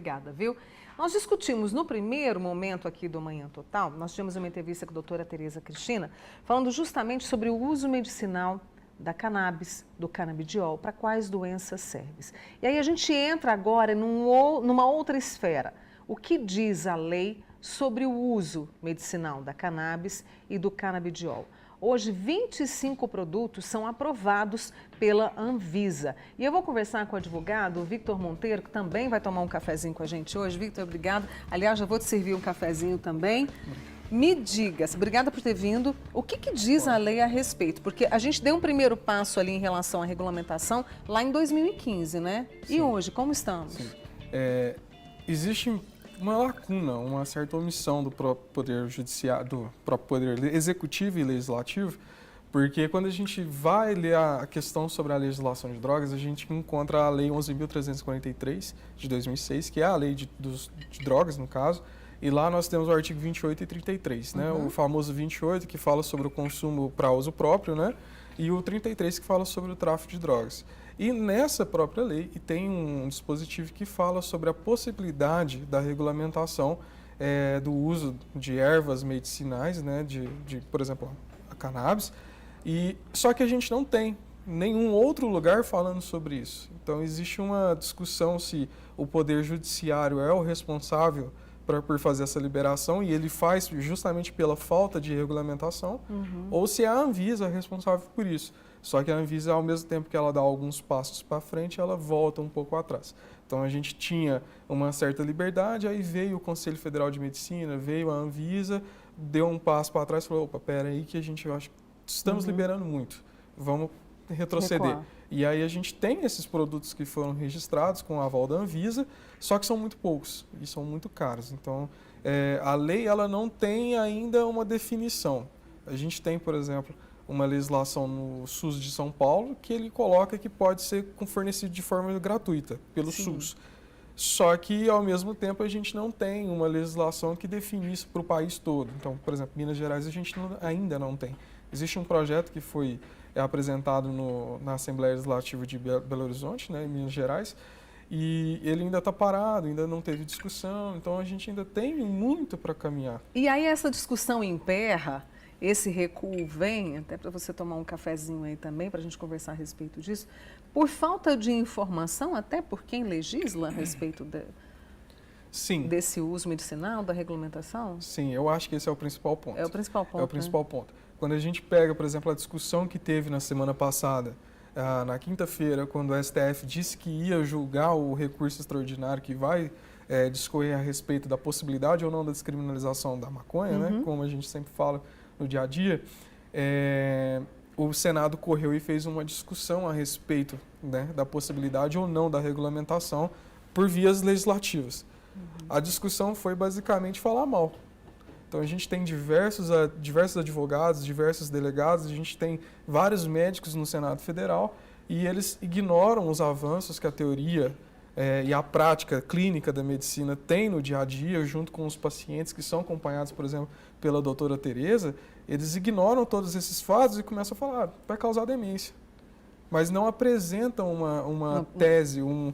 Obrigada, viu? Nós discutimos no primeiro momento aqui do Manhã Total, nós tivemos uma entrevista com a doutora Tereza Cristina, falando justamente sobre o uso medicinal da cannabis, do canabidiol, para quais doenças serve. E aí a gente entra agora numa outra esfera. O que diz a lei sobre o uso medicinal da cannabis e do canabidiol? Hoje, 25 produtos são aprovados pela Anvisa. E eu vou conversar com o advogado Victor Monteiro, que também vai tomar um cafezinho com a gente hoje. Victor, obrigado. Aliás, já vou te servir um cafezinho também. Me diga, obrigada por ter vindo, o que diz a lei a respeito? Porque a gente deu um primeiro passo ali em relação à regulamentação lá em 2015, né? Sim. E hoje, como estamos? Sim. Existe uma lacuna, uma certa omissão do próprio poder judiciário, do próprio poder executivo e legislativo, porque quando a gente vai ler a questão sobre a legislação de drogas, a gente encontra a Lei 11.343 de 2006, que é a lei de drogas, no caso, e lá nós temos o artigo 28 e 33, né? O famoso 28, que fala sobre o consumo para uso próprio, né? E o 33, que fala sobre o tráfico de drogas. E nessa própria lei tem um dispositivo que fala sobre a possibilidade da regulamentação do uso de ervas medicinais, né, por exemplo, a cannabis, só que a gente não tem nenhum outro lugar falando sobre isso. Então existe uma discussão se o Poder Judiciário é o responsável por fazer essa liberação e ele faz justamente pela falta de regulamentação, ou se é a Anvisa responsável por isso. Só que a Anvisa, ao mesmo tempo que ela dá alguns passos para frente, ela volta um pouco atrás. Então a gente tinha uma certa liberdade, aí veio o Conselho Federal de Medicina, veio a Anvisa, deu um passo para trás e falou, opa, pera aí que a gente estamos liberando muito, vamos retroceder. Recuar. E aí a gente tem esses produtos que foram registrados com o aval da Anvisa, só que são muito poucos e são muito caros. Então a lei ela não tem ainda uma definição. A gente tem, por exemplo, uma legislação no SUS de São Paulo que ele coloca que pode ser fornecido de forma gratuita pelo SUS. Só que, ao mesmo tempo, a gente não tem uma legislação que define isso para o país todo. Então, por exemplo, Minas Gerais a gente ainda não tem. Existe um projeto que foi apresentado na Assembleia Legislativa de Belo Horizonte, né, em Minas Gerais, e ele ainda está parado, ainda não teve discussão, então a gente ainda tem muito para caminhar. E aí essa discussão emperra, esse recuo vem, até para você tomar um cafezinho aí também, para a gente conversar a respeito disso, por falta de informação, até por quem legisla a respeito desse uso medicinal, da regulamentação? Sim, eu acho que esse é o principal ponto. É o principal ponto, É o principal ponto. Quando a gente pega, por exemplo, a discussão que teve na semana passada, na quinta-feira, quando o STF disse que ia julgar o recurso extraordinário que vai discorrer a respeito da possibilidade ou não da descriminalização da maconha, né, como a gente sempre fala no dia a dia, o Senado correu e fez uma discussão a respeito, né, da possibilidade ou não da regulamentação por vias legislativas. A discussão foi basicamente falar mal. Então a gente tem diversos advogados, diversos delegados, a gente tem vários médicos no Senado Federal e eles ignoram os avanços que a teoria e a prática clínica da medicina tem no dia a dia, junto com os pacientes que são acompanhados, por exemplo, pela doutora Tereza, eles ignoram todos esses fatos e começam a falar, vai causar demência. Mas não apresentam uma tese, um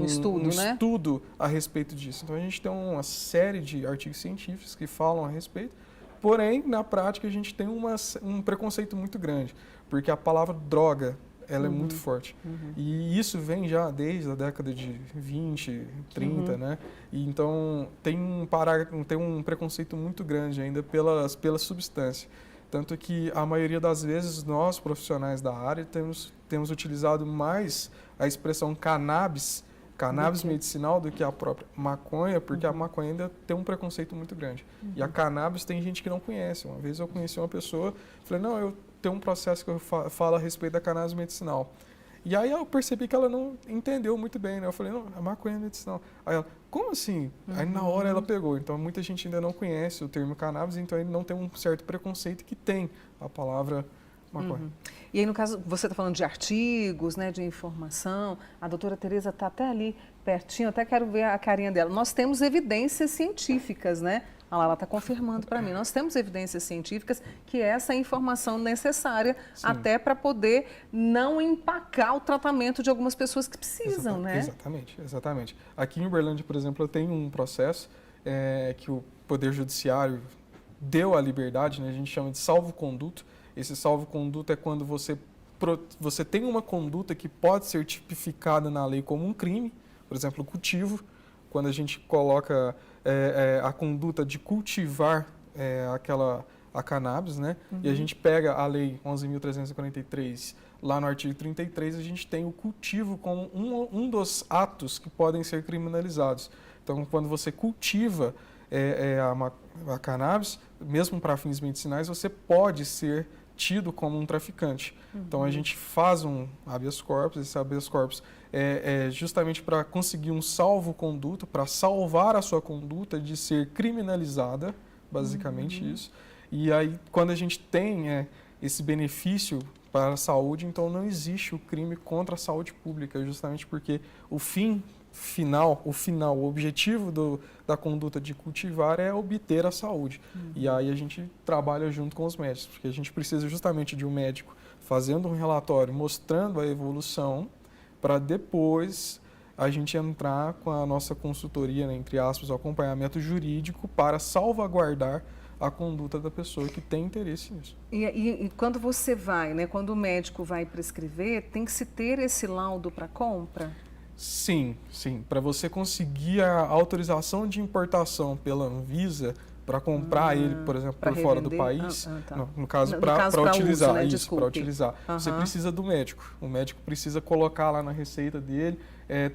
estudo a respeito disso. Então a gente tem uma série de artigos científicos que falam a respeito, porém, na prática, a gente tem um preconceito muito grande, porque a palavra droga, ela é muito forte. E isso vem já desde a década de 20, 30, né? E então tem um preconceito muito grande ainda pela substância. Tanto que a maioria das vezes nós, profissionais da área, temos utilizado mais a expressão cannabis medicinal do que a própria maconha, porque a maconha ainda tem um preconceito muito grande. E a cannabis tem gente que não conhece. Uma vez eu conheci uma pessoa, falei, não, eu tenho um processo que eu falo a respeito da cannabis medicinal. E aí eu percebi que ela não entendeu muito bem, né? Eu falei, não, a maconha é medicinal. Aí ela, como assim? Aí na hora ela pegou. Então muita gente ainda não conhece o termo cannabis, então ele não tem um certo preconceito que tem a palavra maconha. E aí, no caso, você está falando de artigos, né, de informação, a doutora Tereza está até ali pertinho, até quero ver a carinha dela. Nós temos evidências científicas, né, Ah lá, ela está confirmando para mim. Nós temos evidências científicas que essa é a informação necessária até para poder não empacar o tratamento de algumas pessoas que precisam, né? Exatamente, exatamente. Aqui em Uberlândia, por exemplo, eu tenho um processo que o Poder Judiciário deu a liberdade, né? A gente chama de salvo-conduto. Esse salvo-conduto é quando você tem uma conduta que pode ser tipificada na lei como um crime, por exemplo, o cultivo, quando a gente coloca a conduta de cultivar a cannabis, né? E a gente pega a lei 11.343, lá no artigo 33, a gente tem o cultivo como um dos atos que podem ser criminalizados. Então, quando você cultiva a cannabis, mesmo para fins medicinais, você pode ser tido como um traficante. Então, a gente faz um habeas corpus, esse habeas corpus é justamente para conseguir um salvo-conduto, para salvar a sua conduta de ser criminalizada, basicamente isso. E aí, quando a gente tem esse benefício para a saúde, então não existe o crime contra a saúde pública, justamente porque o o objetivo da conduta de cultivar é obter a saúde. E aí a gente trabalha junto com os médicos, porque a gente precisa justamente de um médico fazendo um relatório mostrando a evolução para depois a gente entrar com a nossa consultoria, né, entre aspas, o acompanhamento jurídico para salvaguardar a conduta da pessoa que tem interesse nisso. E quando você vai, né, quando o médico vai prescrever, tem que se ter esse laudo para compra? Sim, sim. Para você conseguir a autorização de importação pela Anvisa, para comprar ele, por exemplo, por fora do país, tá. no caso, para utilizar, uso, né? isso, para utilizar, você precisa do médico. O médico precisa colocar lá na receita dele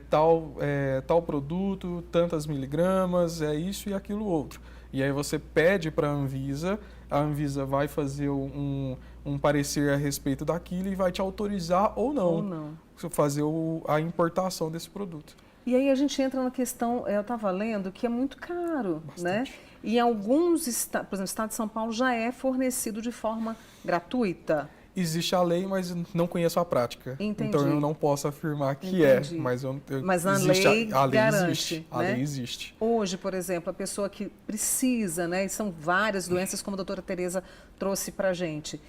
tal produto, tantas miligramas, isso e aquilo outro. E aí você pede para a Anvisa vai fazer um parecer a respeito daquilo e vai te autorizar ou não. Fazer a importação desse produto. E aí a gente entra na questão, eu estava lendo, que é muito caro, Bastante. né? E em alguns estados, por exemplo, o estado de São Paulo já é fornecido de forma gratuita. Existe a lei, mas não conheço a prática. Entendi. Então eu não posso afirmar que Entendi. mas Mas a existe lei a lei garante, existe. né? A lei existe. Hoje, por exemplo, a pessoa que precisa, né? E são várias doenças, como a doutora Tereza trouxe para a gente.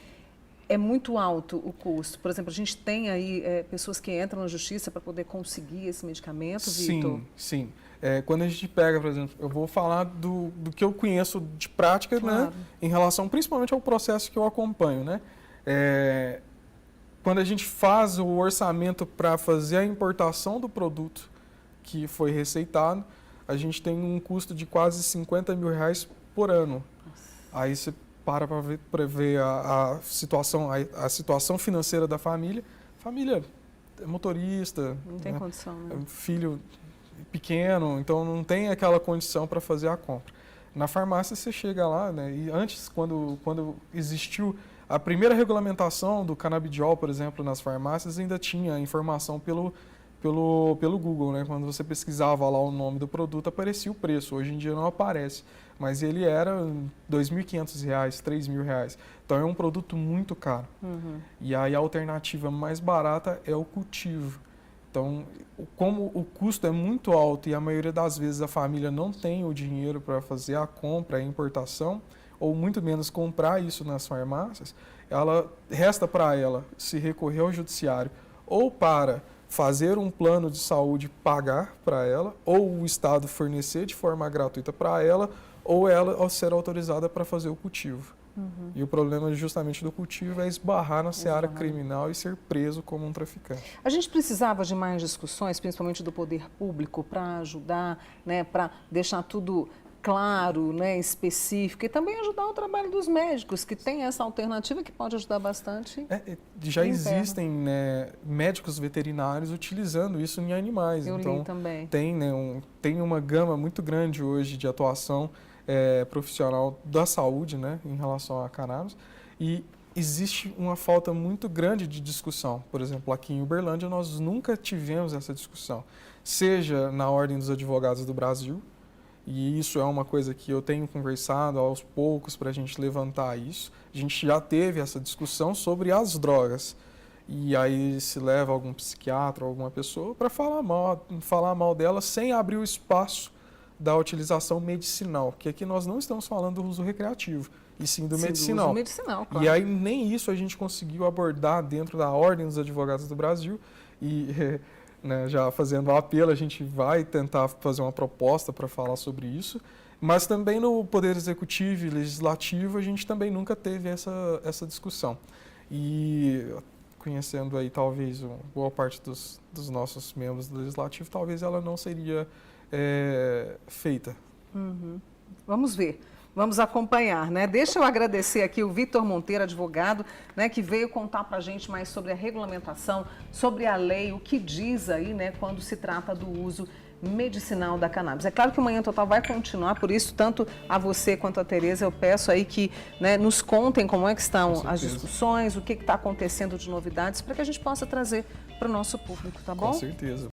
É muito alto o custo. Por exemplo, a gente tem aí pessoas que entram na justiça para poder conseguir esse medicamento, Vitor? Sim. Quando a gente pega, por exemplo, eu vou falar do que eu conheço de prática, Claro. né, em relação principalmente ao processo que eu acompanho, né? Quando a gente faz o orçamento para fazer a importação do produto que foi receitado, a gente tem um custo de quase R$50 mil por ano. Nossa. Aí você para ver a situação financeira da família. Família é motorista, Não tem condição, né? filho pequeno, então não tem aquela condição para fazer a compra. Na farmácia você chega lá, né? E antes, quando existiu a primeira regulamentação do canabidiol, por exemplo, nas farmácias, ainda tinha informação pelo Google, né? Quando você pesquisava lá o nome do produto, aparecia o preço. Hoje em dia não aparece, mas ele era R$ 2.500, R$3.000. Então é um produto muito caro. E aí a alternativa mais barata é o cultivo. Então, como o custo é muito alto e a maioria das vezes a família não tem o dinheiro para fazer a compra, a importação, ou muito menos comprar isso nas farmácias, resta para ela se recorrer ao judiciário ou para fazer um plano de saúde pagar para ela, ou o Estado fornecer de forma gratuita para ela, ou ela ser autorizada para fazer o cultivo. E o problema justamente do cultivo é esbarrar na seara criminal e ser preso como um traficante. A gente precisava de mais discussões, principalmente do poder público, para ajudar, né, para deixar tudo claro, né, específico, e também ajudar o trabalho dos médicos, que tem essa alternativa que pode ajudar bastante. Já existem, né, médicos veterinários utilizando isso em animais. Eu então, li também. Tem uma gama muito grande hoje de atuação profissional da saúde, né, em relação a cannabis, e existe uma falta muito grande de discussão. Por exemplo, aqui em Uberlândia nós nunca tivemos essa discussão, seja na Ordem dos Advogados do Brasil, e isso é uma coisa que eu tenho conversado aos poucos para a gente levantar isso. A gente já teve essa discussão sobre as drogas, e aí se leva algum psiquiatra ou alguma pessoa para falar mal dela sem abrir o espaço da utilização medicinal, que aqui nós não estamos falando do uso recreativo, e sim do medicinal. Do uso medicinal, claro. E aí nem isso a gente conseguiu abordar dentro da Ordem dos Advogados do Brasil, e né, já fazendo o apelo, a gente vai tentar fazer uma proposta para falar sobre isso, mas também no Poder Executivo e Legislativo a gente também nunca teve essa discussão. E conhecendo aí talvez boa parte dos nossos membros do Legislativo, talvez ela não seria feita. Uhum. Vamos ver. Vamos acompanhar, né? Deixa eu agradecer aqui o Vitor Monteiro, advogado, né, que veio contar para a gente mais sobre a regulamentação, sobre a lei, o que diz aí, né, quando se trata do uso medicinal da cannabis. É claro que o Manhã Total vai continuar, por isso, tanto a você quanto a Tereza, eu peço aí que, né, nos contem como é que estão as discussões, o que está acontecendo de novidades, para que a gente possa trazer para o nosso público, tá bom? Com certeza.